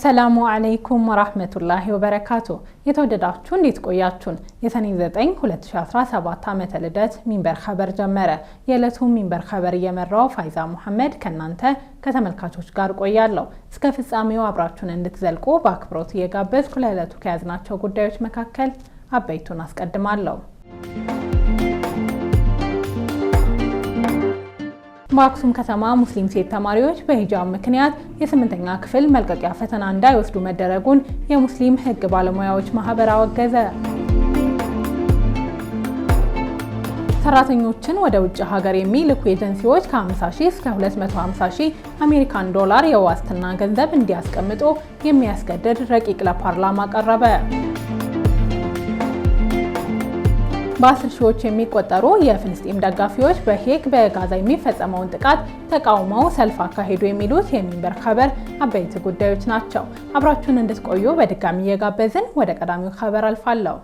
አሰላሙ አለይኩም ወራህመቱላሂ ወበረካቱ። የተወደዳችሁ እንዴት ቆያችሁን? የሰኔ 9 2017 ዓመተ ልደት ሚንበር ኸበር ጀመረ። የዕለቱ ሚንበር ኸበር እየመራው ፋይዛ መሐመድ ከናንተ ከተመልካቾች ጋር ቆያለሁ። እስከ ፍጻሜው አብራችሁን እንድትዘልቁ በአክብሮት እየጋበዝኩ ለዕለቱ ከያዝናቸው ጉዳዮች መካከል አበይቱን አስቀድማለሁ። በአክሱም ከተማ ሙስሊም ሴት ተማሪዎች በሂጃብ ምክንያት የ8ኛ ክፍል መልቀቂያ ፈተና እንዳይወስዱ መደረጉን የሙስሊም ሕግ ባለሙያዎች ማህበር አወገዘ። ሰራተኞችን ወደ ውጭ ሀገር የሚልኩ ኤጀንሲዎች ከ50,000 እስከ 250,000 አሜሪካን ዶላር የዋስትና ገንዘብ እንዲያስቀምጡ የሚያስገድድ ረቂቅ ለፓርላማ ቀረበ። በ10 ሺዎች የሚቆጠሩ የፍልስጤም ደጋፊዎች በሄግ በጋዛ የሚፈጸመውን ጥቃት ተቃውመው ሰልፍ አካሄዱ የሚሉት የሚንበር ኸበር አበይት ጉዳዮች ናቸው። አብራችሁን እንድትቆዩ በድጋሚ እየጋበዝን ወደ ቀዳሚው ኸበር አልፋለሁ።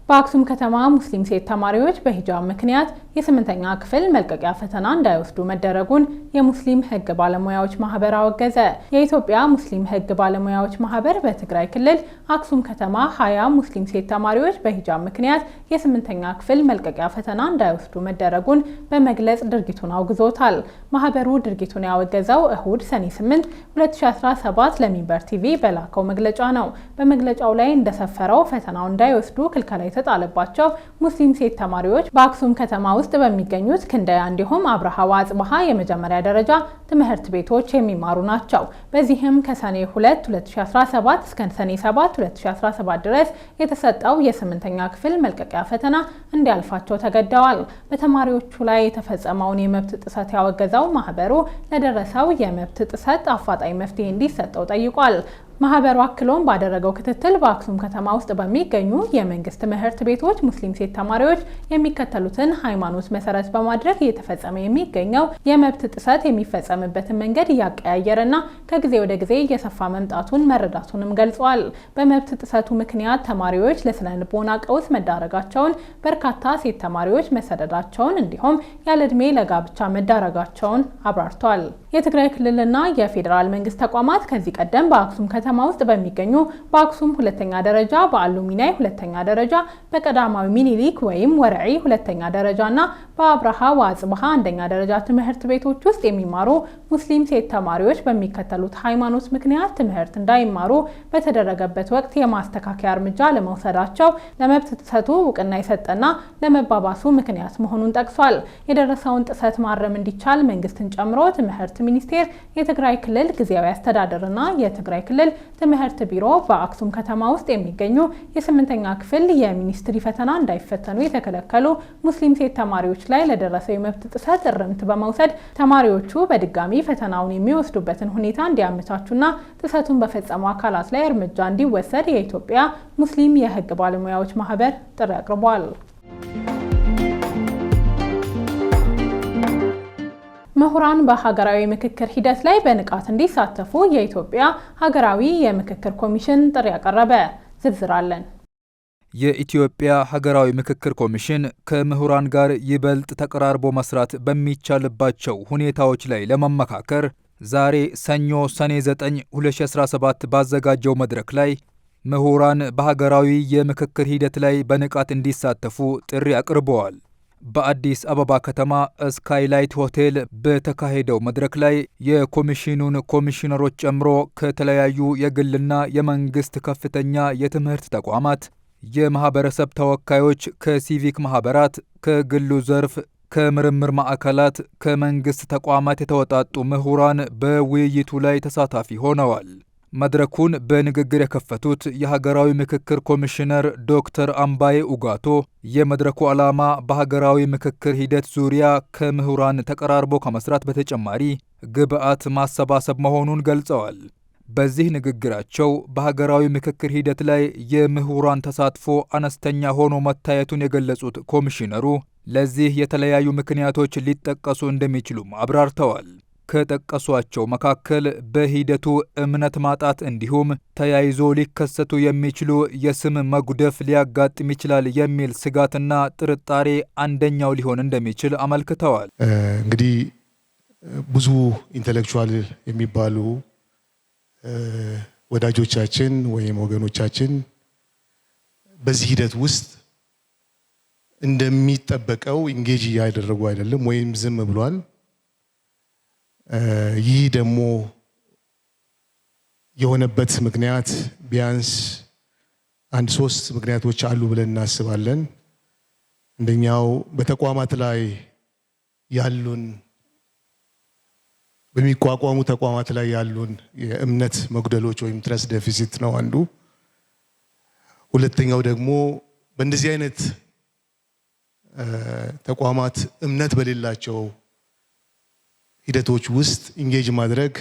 በአክሱም ከተማ ሙስሊም ሴት ተማሪዎች በሂጃብ ምክንያት የ8ኛ ክፍል መልቀቂያ ፈተና እንዳይወስዱ መደረጉን የሙስሊም ሕግ ባለሙያዎች ማህበር አወገዘ። የኢትዮጵያ ሙስሊም ሕግ ባለሙያዎች ማህበር በትግራይ ክልል አክሱም ከተማ 20 ሙስሊም ሴት ተማሪዎች በሂጃብ ምክንያት የ8ኛ ክፍል መልቀቂያ ፈተና እንዳይወስዱ መደረጉን በመግለጽ ድርጊቱን አውግዞታል። ማህበሩ ድርጊቱን ያወገዘው እሁድ ሰኔ 8 2017 ለሚንበር ቲቪ በላከው መግለጫ ነው። በመግለጫው ላይ እንደሰፈረው ፈተናው እንዳይወስዱ ክልከላ የተጣለባቸው ሙስሊም ሴት ተማሪዎች በአክሱም ከተማ ውስጥ በሚገኙት ክንደያ እንዲሁም አብርሃ ወአጽብሃ የመጀመሪያ ደረጃ ትምህርት ቤቶች የሚማሩ ናቸው። በዚህም ከሰኔ 2 2017 እስከ ሰኔ 7 2017 ድረስ የተሰጠው የ8ኛ ክፍል መልቀቂያ ፈተና እንዲያልፋቸው ተገደዋል። በተማሪዎቹ ላይ የተፈጸመውን የመብት ጥሰት ያወገዘው ማህበሩ ለደረሰው የመብት ጥሰት አፋጣኝ መፍትሄ እንዲሰጠው ጠይቋል። ማህበሩ አክሎም ባደረገው ክትትል በአክሱም ከተማ ውስጥ በሚገኙ የመንግስት ትምህርት ቤቶች ሙስሊም ሴት ተማሪዎች የሚከተሉትን ሃይማኖት መሰረት በማድረግ እየተፈጸመ የሚገኘው የመብት ጥሰት የሚፈጸምበትን መንገድ እያቀያየረና ከጊዜ ወደ ጊዜ እየሰፋ መምጣቱን መረዳቱንም ገልጿል። በመብት ጥሰቱ ምክንያት ተማሪዎች ለስነ ልቦና ቀውስ መዳረጋቸውን፣ በርካታ ሴት ተማሪዎች መሰደዳቸውን እንዲሁም ያለ ዕድሜ ለጋብቻ መዳረጋቸውን አብራርቷል። የትግራይ ክልልና የፌዴራል መንግስት ተቋማት ከዚህ ቀደም በአክሱም ከተማ ውስጥ በሚገኙ በአክሱም ሁለተኛ ደረጃ፣ በአሉሚናይ ሁለተኛ ደረጃ፣ በቀዳማዊ ሚኒሊክ ወይም ወረዒ ሁለተኛ ደረጃና በአብርሃ ወአጽብሃ አንደኛ ደረጃ ትምህርት ቤቶች ውስጥ የሚማሩ ሙስሊም ሴት ተማሪዎች በሚከተሉት ሃይማኖት ምክንያት ትምህርት እንዳይማሩ በተደረገበት ወቅት የማስተካከያ እርምጃ ለመውሰዳቸው ለመብት ጥሰቱ እውቅና የሰጠና ለመባባሱ ምክንያት መሆኑን ጠቅሷል። የደረሰውን ጥሰት ማረም እንዲቻል መንግስትን ጨምሮ ትምህርት ሚኒስቴር፣ የትግራይ ክልል ጊዜያዊ አስተዳደርና የትግራይ ክልል ትምህርት ቢሮ በአክሱም ከተማ ውስጥ የሚገኙ የ8ኛ ክፍል የሚኒስትሪ ፈተና እንዳይፈተኑ የተከለከሉ ሙስሊም ሴት ተማሪዎች ላይ ለደረሰው የመብት ጥሰት እርምት በመውሰድ ተማሪዎቹ በድጋሚ ፈተናውን የሚወስዱበትን ሁኔታ እንዲያመቻቹና ጥሰቱን በፈጸሙ አካላት ላይ እርምጃ እንዲወሰድ የኢትዮጵያ ሙስሊም የሕግ ባለሙያዎች ማህበር ጥሪ አቅርቧል። ምሁራን በሀገራዊ ምክክር ሂደት ላይ በንቃት እንዲሳተፉ የኢትዮጵያ ሀገራዊ የምክክር ኮሚሽን ጥሪ ያቀረበ። ዝርዝር አለን። የኢትዮጵያ ሀገራዊ ምክክር ኮሚሽን ከምሁራን ጋር ይበልጥ ተቀራርቦ መስራት በሚቻልባቸው ሁኔታዎች ላይ ለመመካከር ዛሬ ሰኞ ሰኔ 9 2017 ባዘጋጀው መድረክ ላይ ምሁራን በሀገራዊ የምክክር ሂደት ላይ በንቃት እንዲሳተፉ ጥሪ አቅርበዋል። በአዲስ አበባ ከተማ ስካይላይት ሆቴል በተካሄደው መድረክ ላይ የኮሚሽኑን ኮሚሽነሮች ጨምሮ ከተለያዩ የግልና የመንግስት ከፍተኛ የትምህርት ተቋማት፣ የማህበረሰብ ተወካዮች፣ ከሲቪክ ማህበራት፣ ከግሉ ዘርፍ፣ ከምርምር ማዕከላት፣ ከመንግስት ተቋማት የተወጣጡ ምሁራን በውይይቱ ላይ ተሳታፊ ሆነዋል። መድረኩን በንግግር የከፈቱት የሀገራዊ ምክክር ኮሚሽነር ዶክተር አምባዬ ኡጋቶ የመድረኩ ዓላማ በሀገራዊ ምክክር ሂደት ዙሪያ ከምሁራን ተቀራርቦ ከመስራት በተጨማሪ ግብዓት ማሰባሰብ መሆኑን ገልጸዋል። በዚህ ንግግራቸው በሀገራዊ ምክክር ሂደት ላይ የምሁራን ተሳትፎ አነስተኛ ሆኖ መታየቱን የገለጹት ኮሚሽነሩ ለዚህ የተለያዩ ምክንያቶች ሊጠቀሱ እንደሚችሉም አብራርተዋል። ከጠቀሷቸው መካከል በሂደቱ እምነት ማጣት እንዲሁም ተያይዞ ሊከሰቱ የሚችሉ የስም መጉደፍ ሊያጋጥም ይችላል የሚል ስጋትና ጥርጣሬ አንደኛው ሊሆን እንደሚችል አመልክተዋል። እንግዲህ ብዙ ኢንተሌክቹዋል የሚባሉ ወዳጆቻችን ወይም ወገኖቻችን በዚህ ሂደት ውስጥ እንደሚጠበቀው ኢንጌጅ ያደረጉ አይደለም ወይም ዝም ብሏል። ይህ ደግሞ የሆነበት ምክንያት ቢያንስ 1-3 ምክንያቶች አሉ ብለን እናስባለን። አንደኛው በተቋማት ላይ ያሉን በሚቋቋሙ ተቋማት ላይ ያሉን የእምነት መጉደሎች ወይም ትረስት ዴፊሲት ነው አንዱ። ሁለተኛው ደግሞ በእንደዚህ አይነት ተቋማት እምነት በሌላቸው ሂደቶች ውስጥ ኢንጌጅ ማድረግ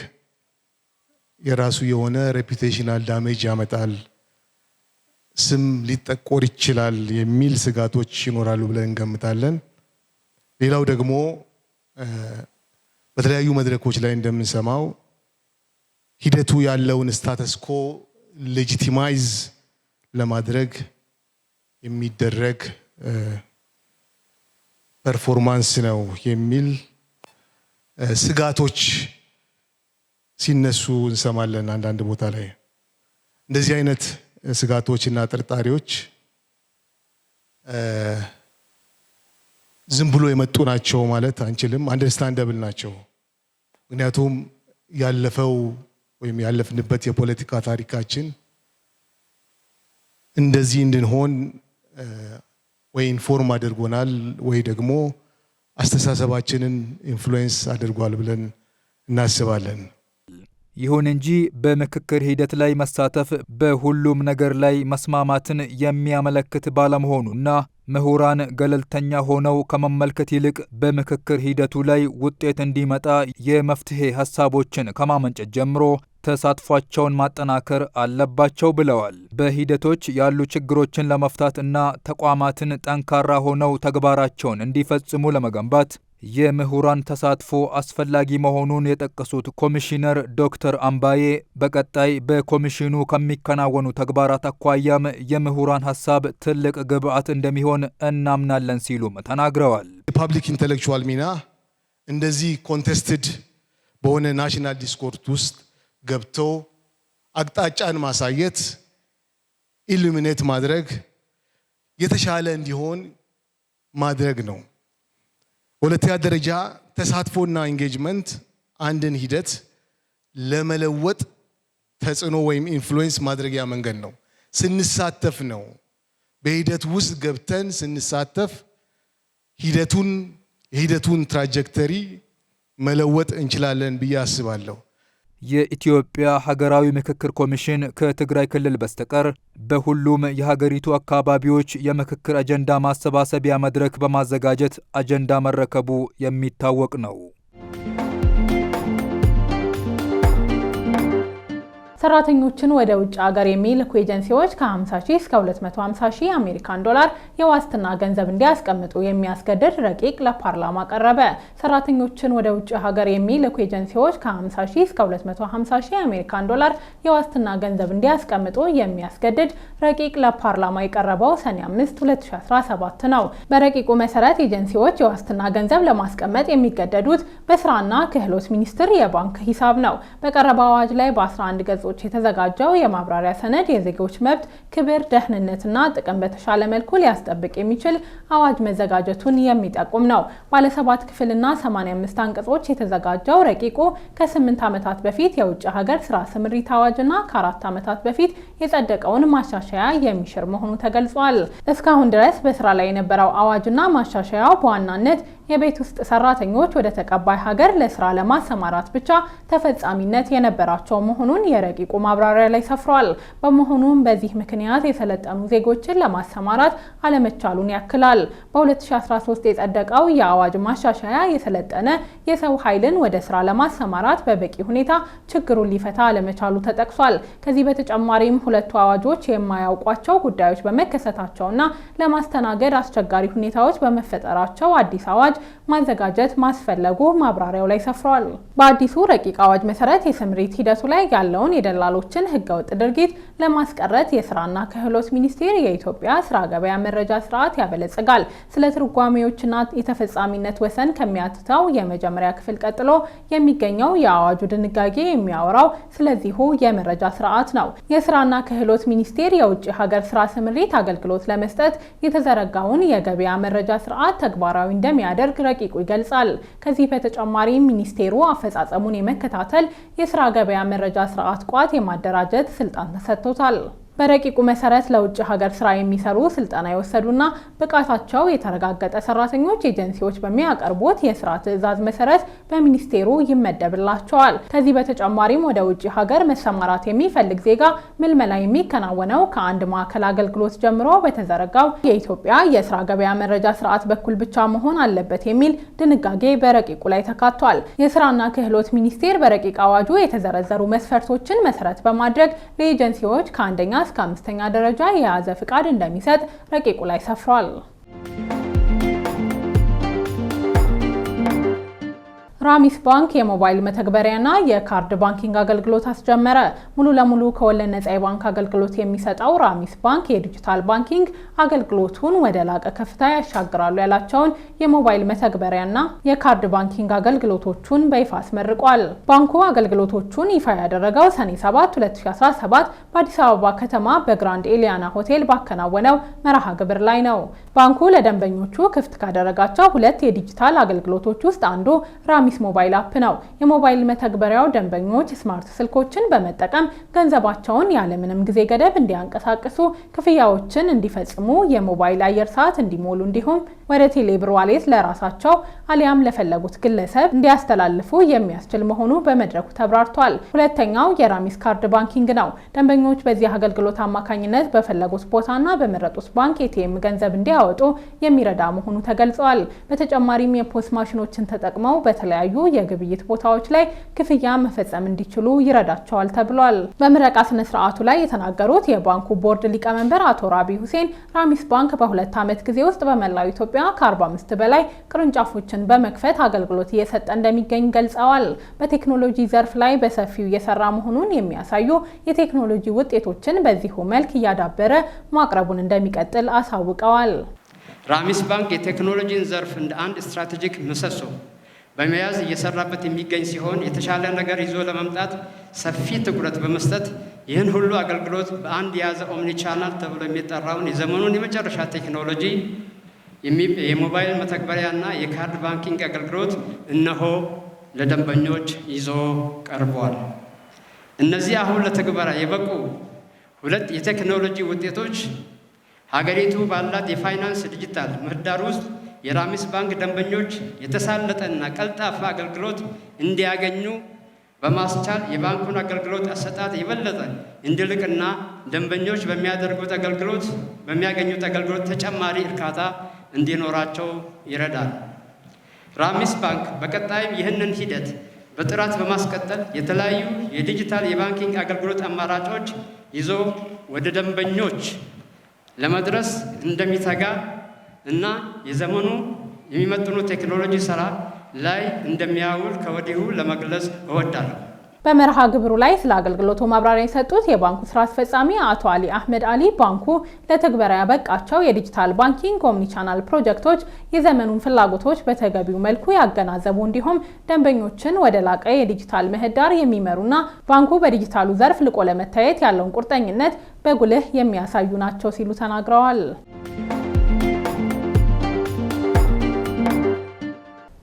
የራሱ የሆነ ሬፑቴሽናል ዳሜጅ ያመጣል፣ ስም ሊጠቆር ይችላል የሚል ስጋቶች ይኖራሉ ብለን እንገምታለን። ሌላው ደግሞ በተለያዩ መድረኮች ላይ እንደምንሰማው ሂደቱ ያለውን ስታተስኮ ሌጂቲማይዝ ለማድረግ የሚደረግ ፐርፎርማንስ ነው የሚል ስጋቶች ሲነሱ እንሰማለን። አንዳንድ ቦታ ላይ እንደዚህ አይነት ስጋቶችና ጥርጣሬዎች ዝም ብሎ የመጡ ናቸው ማለት አንችልም። አንደርስታንደብል ናቸው። ምክንያቱም ያለፈው ወይም ያለፍንበት የፖለቲካ ታሪካችን እንደዚህ እንድንሆን ወይ ኢንፎርም አድርጎናል ወይ ደግሞ አስተሳሰባችንን ኢንፍሉዌንስ አድርጓል ብለን እናስባለን። ይሁን እንጂ በምክክር ሂደት ላይ መሳተፍ በሁሉም ነገር ላይ መስማማትን የሚያመለክት ባለመሆኑና ምሁራን ገለልተኛ ሆነው ከመመልከት ይልቅ በምክክር ሂደቱ ላይ ውጤት እንዲመጣ የመፍትሄ ሀሳቦችን ከማመንጨት ጀምሮ ተሳትፏቸውን ማጠናከር አለባቸው ብለዋል። በሂደቶች ያሉ ችግሮችን ለመፍታት እና ተቋማትን ጠንካራ ሆነው ተግባራቸውን እንዲፈጽሙ ለመገንባት የምሁራን ተሳትፎ አስፈላጊ መሆኑን የጠቀሱት ኮሚሽነር ዶክተር አምባዬ በቀጣይ በኮሚሽኑ ከሚከናወኑ ተግባራት አኳያም የምሁራን ሀሳብ ትልቅ ግብዓት እንደሚሆን እናምናለን ሲሉም ተናግረዋል። የፓብሊክ ኢንተሌክቹዋል ሚና እንደዚህ ኮንቴስትድ በሆነ ናሽናል ዲስኮርስ ውስጥ ገብቶ አቅጣጫን ማሳየት፣ ኢሉሚኔት ማድረግ፣ የተሻለ እንዲሆን ማድረግ ነው። በሁለተኛ ደረጃ ተሳትፎና ኢንጌጅመንት አንድን ሂደት ለመለወጥ ተጽዕኖ ወይም ኢንፍሉዌንስ ማድረጊያ መንገድ ነው። ስንሳተፍ ነው። በሂደት ውስጥ ገብተን ስንሳተፍ የሂደቱን ትራጀክተሪ መለወጥ እንችላለን ብዬ አስባለሁ። የኢትዮጵያ ሀገራዊ ምክክር ኮሚሽን ከትግራይ ክልል በስተቀር በሁሉም የሀገሪቱ አካባቢዎች የምክክር አጀንዳ ማሰባሰቢያ መድረክ በማዘጋጀት አጀንዳ መረከቡ የሚታወቅ ነው። ሰራተኞችን ወደ ውጭ ሀገር የሚልኩ ኤጀንሲዎች ከ50 ሺህ እስከ 250 ሺህ አሜሪካን ዶላር የዋስትና ገንዘብ እንዲያስቀምጡ የሚያስገድድ ረቂቅ ለፓርላማ ቀረበ። ሰራተኞችን ወደ ውጭ ሀገር የሚልኩ ኤጀንሲዎች ከ50 ሺህ እስከ 250 ሺህ አሜሪካን ዶላር የዋስትና ገንዘብ እንዲያስቀምጡ የሚያስገድድ ረቂቅ ለፓርላማ የቀረበው ሰኔ 5 2017 ነው። በረቂቁ መሰረት ኤጀንሲዎች የዋስትና ገንዘብ ለማስቀመጥ የሚገደዱት በስራና ክህሎት ሚኒስቴር የባንክ ሂሳብ ነው። በቀረበው አዋጅ ላይ በ11 ገጾች የተዘጋጀው የማብራሪያ ሰነድ የዜጎች መብት፣ ክብር፣ ደህንነትና ጥቅም በተሻለ መልኩ ሊያስጠብቅ የሚችል አዋጅ መዘጋጀቱን የሚጠቁም ነው። ባለ 7 ክፍልና 85 አንቀጾች የተዘጋጀው ረቂቁ ከ8 ዓመታት በፊት የውጭ ሀገር ስራ ስምሪት አዋጅና ከ4 ዓመታት በፊት የጸደቀውን ማሻሻያ የሚሽር መሆኑ ተገልጿል። እስካሁን ድረስ በስራ ላይ የነበረው አዋጅና ማሻሻያው በዋናነት የቤት ውስጥ ሰራተኞች ወደ ተቀባይ ሀገር ለስራ ለማሰማራት ብቻ ተፈጻሚነት የነበራቸው መሆኑን የረቂቁ ማብራሪያ ላይ ሰፍሯል። በመሆኑም በዚህ ምክንያት የሰለጠኑ ዜጎችን ለማሰማራት አለመቻሉን ያክላል። በ2013 የጸደቀው የአዋጅ ማሻሻያ የሰለጠነ የሰው ኃይልን ወደ ስራ ለማሰማራት በበቂ ሁኔታ ችግሩን ሊፈታ አለመቻሉ ተጠቅሷል። ከዚህ በተጨማሪም ሁለቱ አዋጆች የማያውቋቸው ጉዳዮች በመከሰታቸውና ለማስተናገድ አስቸጋሪ ሁኔታዎች በመፈጠራቸው አዲስ አዋጅ ማዘጋጀት ማስፈለጉ ማብራሪያው ላይ ሰፍሯል። በአዲሱ ረቂቅ አዋጅ መሰረት የስምሪት ሂደቱ ላይ ያለውን የደላሎችን ህገወጥ ድርጊት ለማስቀረት የስራና ክህሎት ሚኒስቴር የኢትዮጵያ ስራ ገበያ መረጃ ስርዓት ያበለጽጋል። ስለ ትርጓሜዎችና የተፈጻሚነት ወሰን ከሚያትተው የመጀመሪያ ክፍል ቀጥሎ የሚገኘው የአዋጁ ድንጋጌ የሚያወራው ስለዚሁ የመረጃ ስርዓት ነው። የስራና ክህሎት ሚኒስቴር የውጭ ሀገር ስራ ስምሪት አገልግሎት ለመስጠት የተዘረጋውን የገበያ መረጃ ስርዓት ተግባራዊ እንደሚያደርግ ረቂቁ ይገልጻል። ከዚህ በተጨማሪ ሚኒስቴሩ አፈጻጸሙን የመከታተል የስራ ገበያ መረጃ ስርዓት ቋት የማደራጀት ስልጣን ተሰጥቶታል። በረቂቁ መሰረት ለውጭ ሀገር ስራ የሚሰሩ ስልጠና የወሰዱና ብቃታቸው የተረጋገጠ ሰራተኞች ኤጀንሲዎች በሚያቀርቡት የስራ ትዕዛዝ መሰረት በሚኒስቴሩ ይመደብላቸዋል። ከዚህ በተጨማሪም ወደ ውጭ ሀገር መሰማራት የሚፈልግ ዜጋ ምልመላ የሚከናወነው ከአንድ ማዕከል አገልግሎት ጀምሮ በተዘረጋው የኢትዮጵያ የስራ ገበያ መረጃ ስርዓት በኩል ብቻ መሆን አለበት የሚል ድንጋጌ በረቂቁ ላይ ተካቷል። የስራና ክህሎት ሚኒስቴር በረቂቅ አዋጁ የተዘረዘሩ መስፈርቶችን መሰረት በማድረግ ለኤጀንሲዎች ከአንደኛ እስከ 5ኛ ደረጃ የያዘ ፍቃድ እንደሚሰጥ ረቂቁ ላይ ሰፍሯል። ራሚስ ባንክ የሞባይል መተግበሪያና የካርድ ባንኪንግ አገልግሎት አስጀመረ። ሙሉ ለሙሉ ከወለድ ነፃ የባንክ አገልግሎት የሚሰጠው ራሚስ ባንክ የዲጂታል ባንኪንግ አገልግሎቱን ወደ ላቀ ከፍታ ያሻግራሉ ያላቸውን የሞባይል መተግበሪያና የካርድ ባንኪንግ አገልግሎቶቹን በይፋ አስመርቋል። ባንኩ አገልግሎቶቹን ይፋ ያደረገው ሰኔ 7 2017 በአዲስ አበባ ከተማ በግራንድ ኤሊያና ሆቴል ባከናወነው መርሃ ግብር ላይ ነው። ባንኩ ለደንበኞቹ ክፍት ካደረጋቸው 2 የዲጂታል አገልግሎቶች ውስጥ አንዱ ራሚስ ሞባይል አፕ ነው። የሞባይል መተግበሪያው ደንበኞች ስማርት ስልኮችን በመጠቀም ገንዘባቸውን ያለምንም ጊዜ ገደብ እንዲያንቀሳቅሱ፣ ክፍያዎችን እንዲፈጽሙ፣ የሞባይል አየር ሰዓት እንዲሞሉ እንዲሁም ወደ ቴሌብር ዋሌት ለራሳቸው አሊያም ለፈለጉት ግለሰብ እንዲያስተላልፉ የሚያስችል መሆኑ በመድረኩ ተብራርቷል። ሁለተኛው የራሚስ ካርድ ባንኪንግ ነው። ደንበኞች በዚህ አገልግሎት አማካኝነት በፈለጉት ቦታና በመረጡት ባንክ ኤቲኤም ገንዘብ እንዲያወጡ የሚረዳ መሆኑ ተገልጿል። በተጨማሪም የፖስ ማሽኖችን ተጠቅመው በተለያዩ የግብይት ቦታዎች ላይ ክፍያ መፈጸም እንዲችሉ ይረዳቸዋል ተብሏል። በምረቃ ስነ ስርዓቱ ላይ የተናገሩት የባንኩ ቦርድ ሊቀመንበር አቶ ራቢ ሁሴን ራሚስ ባንክ በ2 ዓመት ጊዜ ውስጥ በመላው ኢትዮጵያ ከ45 በላይ ቅርንጫፎችን በመክፈት አገልግሎት እየሰጠ እንደሚገኝ ገልጸዋል። በቴክኖሎጂ ዘርፍ ላይ በሰፊው እየሰራ መሆኑን የሚያሳዩ የቴክኖሎጂ ውጤቶችን በዚሁ መልክ እያዳበረ ማቅረቡን እንደሚቀጥል አሳውቀዋል። ራሚስ ባንክ የቴክኖሎጂን ዘርፍ እንደ አንድ ስትራቴጂክ ምሰሶ በመያዝ እየሰራበት የሚገኝ ሲሆን የተሻለ ነገር ይዞ ለመምጣት ሰፊ ትኩረት በመስጠት ይህን ሁሉ አገልግሎት በአንድ የያዘ ኦምኒ ቻናል ተብሎ የሚጠራውን የዘመኑን የመጨረሻ ቴክኖሎጂ የሞባይል መተግበሪያና የካርድ ባንኪንግ አገልግሎት እነሆ ለደንበኞች ይዞ ቀርቧል። እነዚህ አሁን ለተግባር የበቁ 2 የቴክኖሎጂ ውጤቶች ሀገሪቱ ባላት የፋይናንስ ዲጂታል ምህዳር ውስጥ የራሚስ ባንክ ደንበኞች የተሳለጠና ቀልጣፋ አገልግሎት እንዲያገኙ በማስቻል የባንኩን አገልግሎት አሰጣጥ የበለጠ እንዲልቅና ደንበኞች በሚያገኙት አገልግሎት ተጨማሪ እርካታ እንዲኖራቸው ይረዳል። ራሚስ ባንክ በቀጣይም ይህንን ሂደት በጥራት በማስቀጠል የተለያዩ የዲጂታል የባንኪንግ አገልግሎት አማራጮች ይዞ ወደ ደንበኞች ለመድረስ እንደሚተጋ እና የዘመኑ የሚመጥኑ ቴክኖሎጂ ስራ ላይ እንደሚያውል ከወዲሁ ለመግለጽ እወዳለሁ። በመርሃ ግብሩ ላይ ስለ አገልግሎቱ ማብራሪያ የሰጡት የባንኩ ስራ አስፈጻሚ አቶ አሊ አህመድ አሊ ባንኩ ለተግባር ያበቃቸው የዲጂታል ባንኪንግ ኦምኒ ቻናል ፕሮጀክቶች የዘመኑን ፍላጎቶች በተገቢው መልኩ ያገናዘቡ እንዲሁም ደንበኞችን ወደ ላቀ የዲጂታል ምህዳር የሚመሩና ባንኩ በዲጂታሉ ዘርፍ ልቆ ለመታየት ያለውን ቁርጠኝነት በጉልህ የሚያሳዩ ናቸው ሲሉ ተናግረዋል።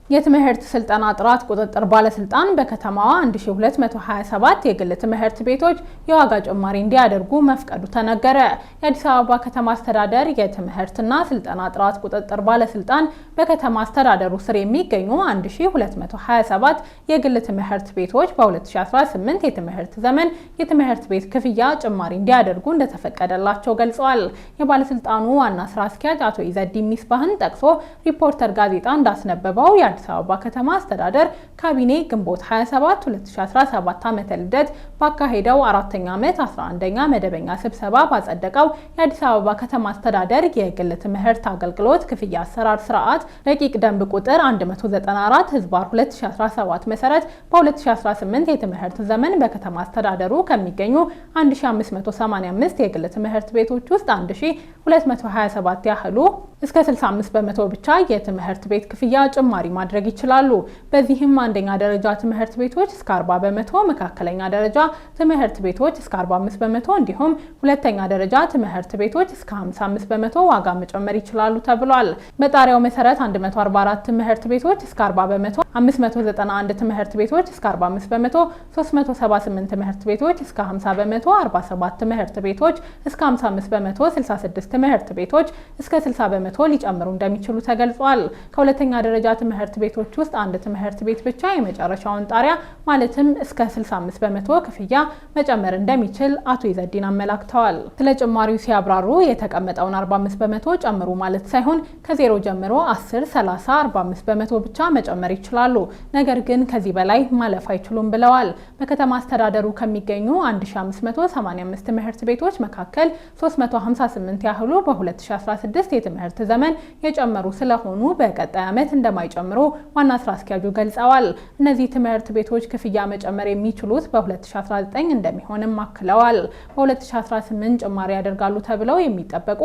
የትምህርት ስልጠና ጥራት ቁጥጥር ባለስልጣን በከተማዋ 1227 የግል ትምህርት ቤቶች የዋጋ ጭማሪ እንዲያደርጉ መፍቀዱ ተነገረ። የአዲስ አበባ ከተማ አስተዳደር የትምህርትና ስልጠና ጥራት ቁጥጥር ባለስልጣን በከተማ አስተዳደሩ ስር የሚገኙ 1227 የግል ትምህርት ቤቶች በ2018 የትምህርት ዘመን የትምህርት ቤት ክፍያ ጭማሪ እንዲያደርጉ እንደተፈቀደላቸው ገልጸዋል። የባለስልጣኑ ዋና ስራ አስኪያጅ አቶ ኢዘዲን ሚስባህን ጠቅሶ ሪፖርተር ጋዜጣ እንዳስነበበው የአዲስ አበባ ከተማ አስተዳደር ካቢኔ ግንቦት 27 2017 ዓመተ ልደት ባካሄደው 4ኛ ዓመት 11ኛ መደበኛ ስብሰባ ባጸደቀው የአዲስ አበባ ከተማ አስተዳደር የግል ትምህርት አገልግሎት ክፍያ አሰራር ስርዓት ረቂቅ ደንብ ቁጥር 194/2017 መሰረት በ2018 የትምህርት ዘመን በከተማ አስተዳደሩ ከሚገኙ 1585 የግል ትምህርት ቤቶች ውስጥ 1227 ያህሉ እስከ 65 በመቶ ብቻ የትምህርት ቤት ክፍያ ጭማሪ ማድረግ ይችላሉ። በዚህም አንደኛ ደረጃ ትምህርት ቤቶች እስከ 40 በመቶ፣ መካከለኛ ደረጃ ትምህርት ቤቶች እስከ 45 በመቶ እንዲሁም ሁለተኛ ደረጃ ትምህርት ቤቶች እስከ 55 በመቶ ዋጋ መጨመር ይችላሉ ተብሏል። በጣሪያው መሰረት 144 ትምህርት ቤቶች እስከ 40 በመቶ፣ 591 ትምህርት ቤቶች እስከ 45 በመቶ፣ 378 ትምህርት ቤቶች እስከ 50 በመቶ፣ 47 ትምህርት ቤቶች እስከ 55 በመቶ፣ 66 ትምህርት ቤቶች እስከ 60 በመቶ ሊጨምሩ እንደሚችሉ ተገልጿል። ከሁለተኛ ደረጃ ትምህርት ቤቶች ውስጥ አንድ ትምህርት ቤት ብቻ የመጨረሻውን ጣሪያ ማለትም እስከ 65 በመቶ ክፍያ መጨመር እንደሚችል አቶ ይዘዲን አመላክተዋል። ስለ ጭማሪው ሲያብራሩ የተቀመጠውን 45 በመቶ ጨምሩ ማለት ሳይሆን ከዜሮ ጀምሮ 10፣ 30፣ 45 በመቶ ብቻ መጨመር ይችላሉ። ነገር ግን ከዚህ በላይ ማለፍ አይችሉም ብለዋል። በከተማ አስተዳደሩ ከሚገኙ 1585 ትምህርት ቤቶች መካከል 358 ያህሉ በ2016 የትምህርት ዘመን የጨመሩ ስለሆኑ በቀጣይ ዓመት እንደማይጨምሩ ዋና ስራ አስኪያጁ ገልጸዋል። እነዚህ ትምህርት ቤቶች ክፍያ መጨመር የሚችሉት በ2019 እንደሚሆንም አክለዋል። በ2018 ጭማሪ ያደርጋሉ ተብለው የሚጠበቁ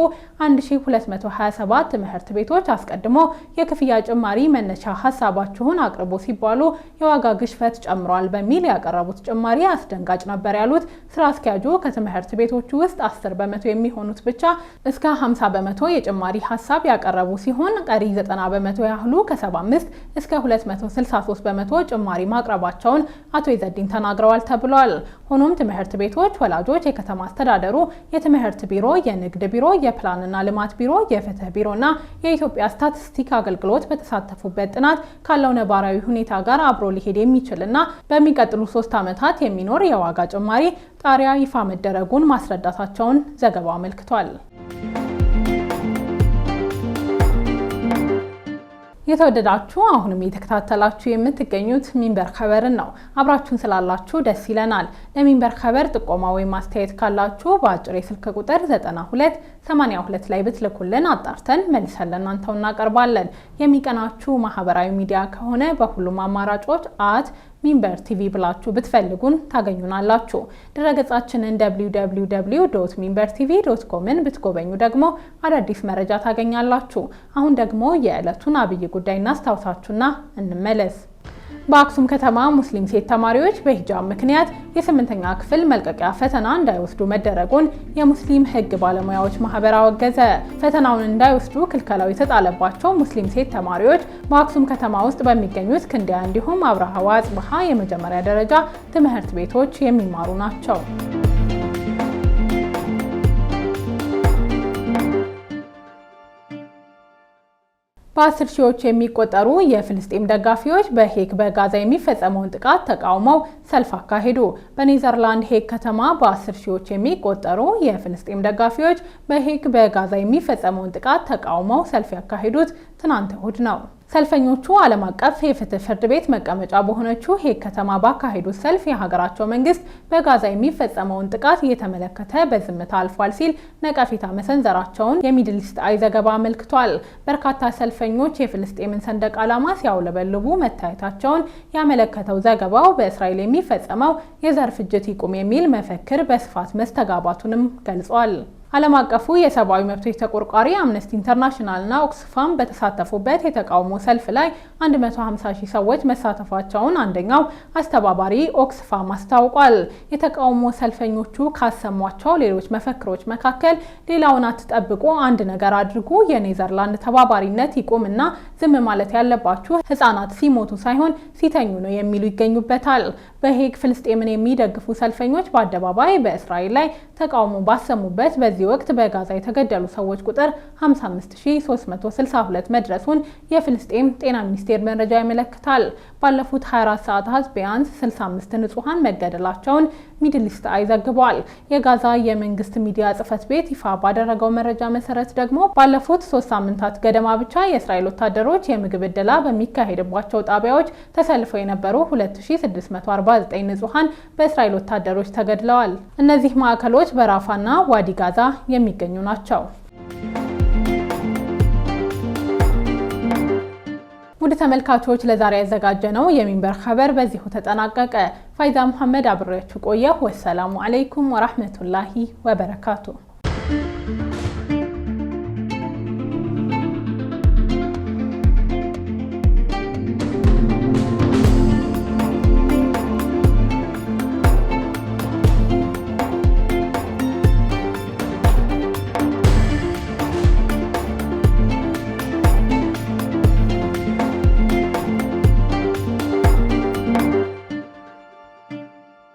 1227 ትምህርት ቤቶች አስቀድሞ የክፍያ ጭማሪ መነሻ ሀሳባችሁን አቅርቦ ሲባሉ የዋጋ ግሽበት ጨምሯል በሚል ያቀረቡት ጭማሪ አስደንጋጭ ነበር ያሉት ስራ አስኪያጁ ከትምህርት ቤቶቹ ውስጥ 10 በመቶ የሚሆኑት ብቻ እስከ 50 በመቶ የጭማሪ ሀሳብ ያቀረቡ ሲሆን ቀሪ 90 በመቶ ያህሉ ከ75 እስከ 263 በመቶ ጭማሪ ማቅረባቸውን አቶ ይዘዲን ተናግረዋል ተብሏል። ሆኖም ትምህርት ቤቶች፣ ወላጆች፣ የከተማ አስተዳደሩ፣ የትምህርት ቢሮ፣ የንግድ ቢሮ፣ የፕላንና ልማት ቢሮ፣ የፍትህ ቢሮና የኢትዮጵያ ስታቲስቲክ አገልግሎት በተሳተፉበት ጥናት ካለው ነባራዊ ሁኔታ ጋር አብሮ ሊሄድ የሚችልና በሚቀጥሉ 3 ዓመታት የሚኖር የዋጋ ጭማሪ ጣሪያ ይፋ መደረጉን ማስረዳታቸውን ዘገባው አመልክቷል። የተወደዳችሁ አሁንም የተከታተላችሁ የምትገኙት ሚንበር ኸበርን ነው። አብራችሁን ስላላችሁ ደስ ይለናል። ለሚንበር ኸበር ጥቆማ ወይም አስተያየት ካላችሁ በአጭር የስልክ ቁጥር 9282 ላይ ብትልኩልን አጣርተን መልሰን ለእናንተው እናቀርባለን። የሚቀናችሁ ማህበራዊ ሚዲያ ከሆነ በሁሉም አማራጮች ሚንበር ቲቪ ብላችሁ ብትፈልጉን ታገኙናላችሁ። ድረገጻችንን www.minbertv.com ብትጎበኙ ደግሞ አዳዲስ መረጃ ታገኛላችሁ። አሁን ደግሞ የዕለቱን አብይ ጉዳይ እናስታውሳችሁና እንመለስ። በአክሱም ከተማ ሙስሊም ሴት ተማሪዎች በሂጃብ ምክንያት የ8ኛ ክፍል መልቀቂያ ፈተና እንዳይወስዱ መደረጉን የሙስሊም ሕግ ባለሙያዎች ማህበር አወገዘ። ፈተናውን እንዳይወስዱ ክልከላው የተጣለባቸው ሙስሊም ሴት ተማሪዎች በአክሱም ከተማ ውስጥ በሚገኙት ክንዲያ እንዲሁም አብርሃ ወአጽብሃ የመጀመሪያ ደረጃ ትምህርት ቤቶች የሚማሩ ናቸው። በ10 ሺዎች የሚቆጠሩ የፍልስጤም ደጋፊዎች በሄግ በጋዛ የሚፈጸመውን ጥቃት ተቃውመው ሰልፍ አካሄዱ። በኔዘርላንድ ሄግ ከተማ በ10 ሺዎች የሚቆጠሩ የፍልስጤም ደጋፊዎች በሄግ በጋዛ የሚፈጸመውን ጥቃት ተቃውመው ሰልፍ ያካሄዱት ትናንት እሁድ ነው። ሰልፈኞቹ ዓለም አቀፍ የፍትህ ፍርድ ቤት መቀመጫ በሆነችው ሄግ ከተማ ባካሄዱት ሰልፍ የሀገራቸው መንግስት በጋዛ የሚፈጸመውን ጥቃት እየተመለከተ በዝምታ አልፏል ሲል ነቀፌታ መሰንዘራቸውን የሚድል ኢስት አይ ዘገባ አመልክቷል። በርካታ ሰልፈኞች የፍልስጤምን ሰንደቅ ዓላማ ሲያውለበልቡ መታየታቸውን ያመለከተው ዘገባው በእስራኤል የሚፈጸመው የዘር ፍጅት ይቁም የሚል መፈክር በስፋት መስተጋባቱንም ገልጿል። ዓለም አቀፉ የሰብአዊ መብቶች ተቆርቋሪ አምነስቲ ኢንተርናሽናል እና ኦክስፋም በተሳተፉበት የተቃውሞ ሰልፍ ላይ 150,000 ሰዎች መሳተፋቸውን አንደኛው አስተባባሪ ኦክስፋም አስታውቋል። የተቃውሞ ሰልፈኞቹ ካሰሟቸው ሌሎች መፈክሮች መካከል ሌላውን አትጠብቁ፣ አንድ ነገር አድርጉ፣ የኔዘርላንድ ተባባሪነት ይቁም እና ዝም ማለት ያለባችሁ ህፃናት ሲሞቱ ሳይሆን ሲተኙ ነው የሚሉ ይገኙበታል። በሄግ ፍልስጤምን የሚደግፉ ሰልፈኞች በአደባባይ በእስራኤል ላይ ተቃውሞ ባሰሙበት በዚህ ወቅት በጋዛ የተገደሉ ሰዎች ቁጥር 55362 መድረሱን የፍልስጤም ጤና ሚኒስቴር መረጃ ያመለክታል። ባለፉት 24 ሰዓታት ቢያንስ 65 ንጹሃን መገደላቸውን ሚድል ኢስት አይ ዘግቧል። የጋዛ የመንግስት ሚዲያ ጽሕፈት ቤት ይፋ ባደረገው መረጃ መሰረት ደግሞ ባለፉት 3 ሳምንታት ገደማ ብቻ የእስራኤል ወታደሮች የምግብ ዕደላ በሚካሄድባቸው ጣቢያዎች ተሰልፈው የነበሩ 2649 ንጹሃን በእስራኤል ወታደሮች ተገድለዋል። እነዚህ ማዕከሎች በራፋና ዋዲ ጋዛ የሚገኙ ናቸው። ውድ ተመልካቾች ለዛሬ ያዘጋጀነው የሚንበር ኸበር በዚሁ ተጠናቀቀ። ፋይዛ መሐመድ አብሬያችሁ ቆየሁ። ወሰላሙ አለይኩም ወራህመቱላሂ ወበረካቱ።